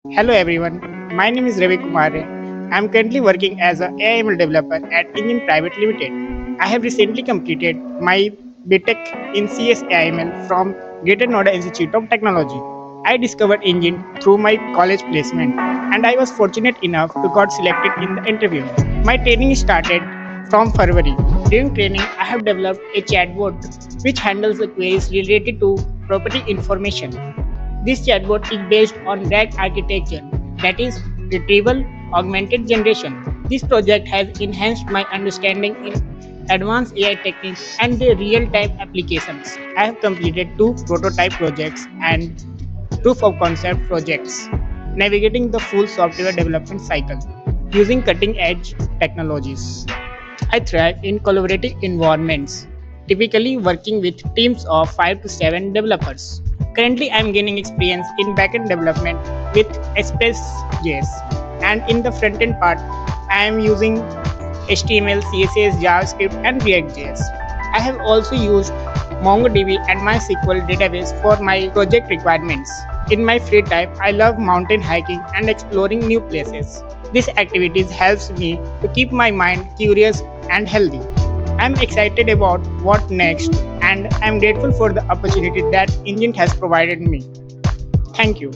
Hello everyone, my name is Ravi Kumar Ray. I am currently working as a AIML developer at Inzint Private Limited. I have recently completed my BTech in CS AIML from Greater Noida Institute of Technology. I discovered Inzint through my college placement and I was fortunate enough to got selected in the interview. My training started from February. During training, I have developed a chatbot which handles the queries related to property information. This chatbot is based on RAG architecture, that is, retrieval augmented generation. This project has enhanced my understanding in advanced AI techniques and their real-time applications. I have completed two prototype projects and proof of concept projects, navigating the full software development cycle using cutting-edge technologies. I thrive in collaborative environments, typically working with teams of 5 to 7 developers. Currently, I am gaining experience in backend development with Express.js, and in the frontend part, I am using HTML, CSS, JavaScript, and React.js. I have also used MongoDB and MySQL database for my project requirements. In my free time, I love mountain hiking and exploring new places. These activities helps me to keep my mind curious and healthy. I'm excited about what next and I'm grateful for the opportunity that Engine has provided me. Thank you.